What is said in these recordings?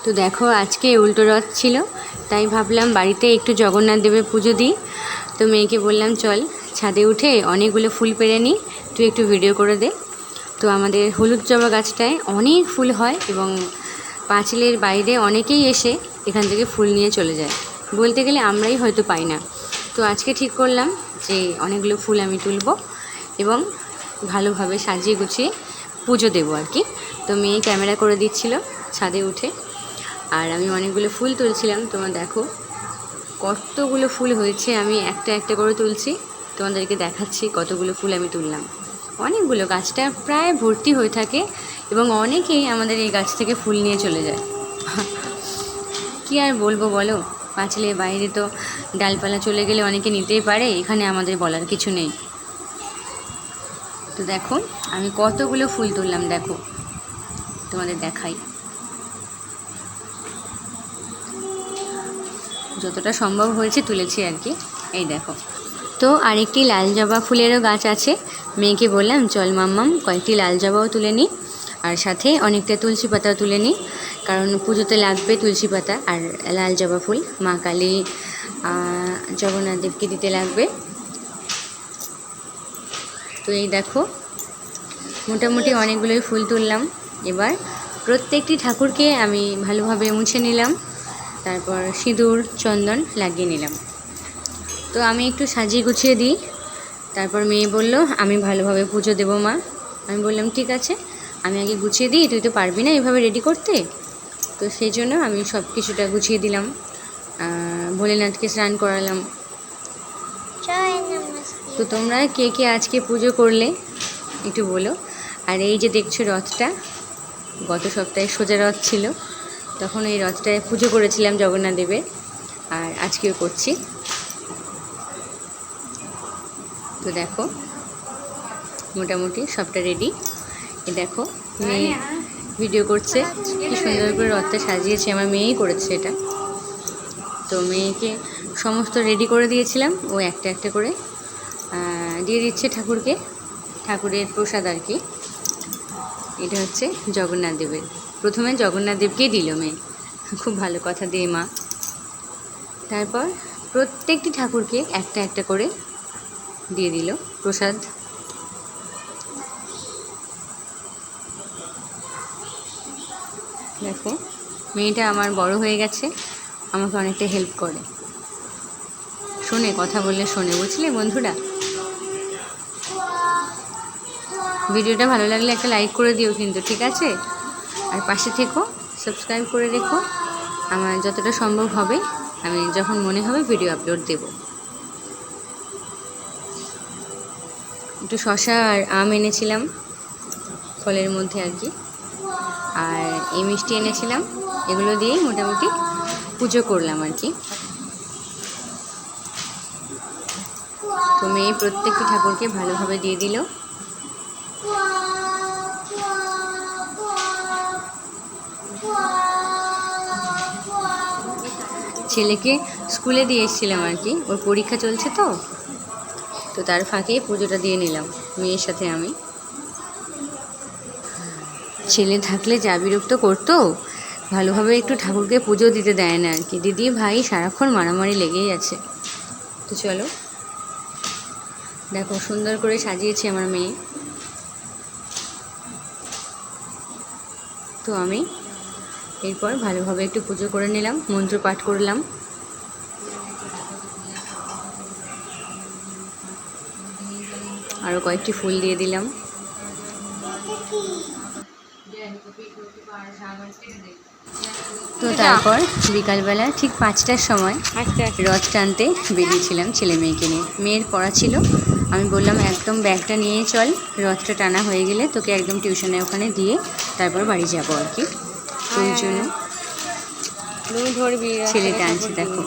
তো দেখো আজকে উল্টো রথ ছিল, তাই ভাবলাম বাড়িতে একটু জগন্নাথ দেবের পুজো দিই। তো মেয়েকে বললাম চল ছাদে উঠে অনেকগুলো ফুল পেড়ে নিই, তুই একটু ভিডিও করে দে। তো আমাদের হলুদ জবা গাছটায় অনেক ফুল হয় এবং পাঁচিলের বাইরে অনেকেই এসে এখান থেকে ফুল নিয়ে চলে যায়, বলতে গেলে আমরাই হয়তো পাই না। তো আজকে ঠিক করলাম যে অনেকগুলো ফুল আমি তুলব এবং ভালোভাবে সাজিয়ে গুছিয়ে পুজো দেবো আর কি। তো মেয়ে ক্যামেরা করে দিচ্ছিল ছাদে উঠে, আর আমি অনেকগুলো ফুল তুলছিলাম। তোমার দেখো কতগুলো ফুল হয়েছে, আমি একটা একটা করে তুলছি, তোমাদেরকে দেখাচ্ছি কতগুলো ফুল আমি তুললাম। অনেকগুলো, গাছটা প্রায় ভর্তি হয়ে থাকে এবং অনেকেই আমাদের এই গাছ থেকে ফুল নিয়ে চলে যায়। কি আর বলবো বলো, পাঁচিলের বাইরে তো ডালপালা চলে গেলে অনেকে নিতেই পারে, এখানে আমাদের বলার কিছু নেই। তো দেখো আমি কতগুলো ফুল তুললাম, দেখো তোমাদের দেখাই, যতটা সম্ভব হয়েছে তুলেছি আর কি। এই দেখো, তো আরেকটি লাল জবা ফুলেরও গাছ আছে, মেয়েকে বললাম চল মাম্মাম কয়েকটি লাল জবাও তুলে নিই, আর সাথে অনেকটা তুলসী পাতাও তুলে নিই, কারণ পুজোতে লাগবে তুলসী পাতা আর লাল জবা ফুল, মা কালী জগন্নাথ দেবকে দিতে লাগবে। তো এই দেখো মোটামুটি অনেকগুলোই ফুল তুললাম। এবার প্রত্যেকটি ঠাকুরকে আমি ভালোভাবে মুছে নিলাম, তারপর সিঁদুর চন্দন লাগিয়ে নিলাম। তো আমি একটু সাজিয়ে গুছিয়ে দিই, তারপর মেয়ে বলল আমি ভালোভাবে পুজো দেবো মা। আমি বললাম ঠিক আছে, আমি আগে গুছিয়ে দিই, তুই তো পারবি না এভাবে রেডি করতে। তো সেই জন্য আমি সব কিছুটা গুছিয়ে দিলাম, ভোলেনাথকে স্নান করালাম। তো তোমরা কে কে আজকে পুজো করলে একটু বলো। আর এই যে দেখছো রথটা, গত সপ্তাহে সোজা রথ ছিল, তখন এই রথটায় পুজো করেছিলাম জগন্নাথ দেবের, আর আজকেও করছি। তো দেখো মোটামুটি সবটা রেডি। এ দেখো মেয়ে ভিডিও করছে, কি সুন্দর করে রথটা সাজিয়েছে, আমার মেয়েই করেছে এটা। তো মেয়েকে সমস্ত রেডি করে দিয়েছিলাম, ও একটা একটা করে দিয়ে দিচ্ছে ঠাকুরকে, ঠাকুরের প্রসাদ আর কি। এটা হচ্ছে জগন্নাথ দেবের, প্রথমে জগন্নাথ দেবকেই দিল মেয়ে, খুব ভালো কথা দিয়ে মা। তারপর প্রত্যেকটি ঠাকুরকে একটা একটা করে দিয়ে দিল প্রসাদ। দেখো মেয়েটা আমার বড় হয়ে গেছে, আমাকে অনেকটা হেল্প করে, শোনে, কথা বললে শোনে, বুঝলে বন্ধুরা। ভিডিওটা ভালো লাগলে একটা লাইক করে দিও কিন্তু, ঠিক আছে? আর পাশে থেকো, সাবস্ক্রাইব করে রেখো, আমার যতটা সম্ভব হবে আমি যখন মনে হবে ভিডিও আপলোড দেব। একটু শসা আর আম এনেছিলাম ফলের মধ্যে আর কি, আর এই মিষ্টি এনেছিলাম, এগুলো দিয়েই মোটামুটি পুজো করলাম আর কি। তো মেয়ে প্রত্যেকটি ঠাকুরকে ভালোভাবে দিয়ে দিল। ছেলেকে স্কুলে দিয়ে এসেছিলাম আর কি, ওর পরীক্ষা চলছে তো, তো তার ফাঁকে পুজোটা দিয়ে নিলাম মেয়ের সাথে আমি। ছেলে থাকলে যা বিরক্ত করতো, ভালোভাবে একটু ঠাকুরকে পুজো দিতে দেয় না আর কি, দিদি ভাই সারাক্ষণ মারামারি লেগেই আছে। তো চলো দেখো সুন্দর করে সাজিয়েছে আমার মেয়ে। তো আমি এরপর ভালোভাবে একটু পুজো করে নিলাম, মন্ত্র পাঠ করলাম। আরও কয়েকটি ফুল দিয়ে দিলাম। তো তারপর বিকালবেলা ঠিক 5টার সময় রথ টানতে বেরিয়েছিলাম ছেলে মেয়েকে নিয়ে। মেয়ের পড়া ছিল, আমি বললাম একদম ব্যাগটা নিয়ে চল, রথটা টানা হয়ে গেলে তোকে একদম টিউশনে ওখানে দিয়ে তারপর বাড়ি যাবো আর কি। তো ওই জন্য ছেলে টানছে, দেখো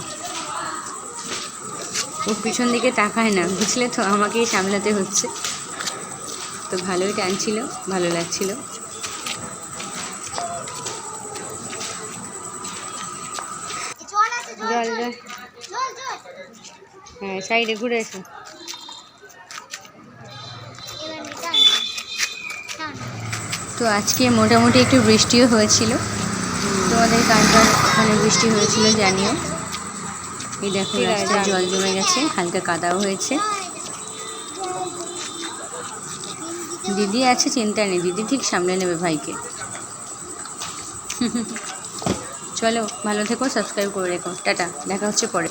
ও পিছন দিকে তাকায় না, বুঝলে তো, আমাকেই সামলাতে হচ্ছে। তো ভালোই টানছিল, ভালো লাগছিল। জল জল, হ্যাঁ সাইডে ঘুরে এসো। তো আজকে মোটামুটি একটু বৃষ্টিও হয়েছিল, তো তোমাদের কার ওখানে বৃষ্টি হয়েছিল জানিও। এই দেখো রাস্তায় জল জমে গেছে, হালকা কাদাও হয়েছে। দিদি আছে, চিন্তা নেই, দিদি ঠিক সামলে নেবে ভাইকে। চলো ভালো থেকো, সাবস্ক্রাইব করে রেখো, টাটা, দেখা হচ্ছে পরে।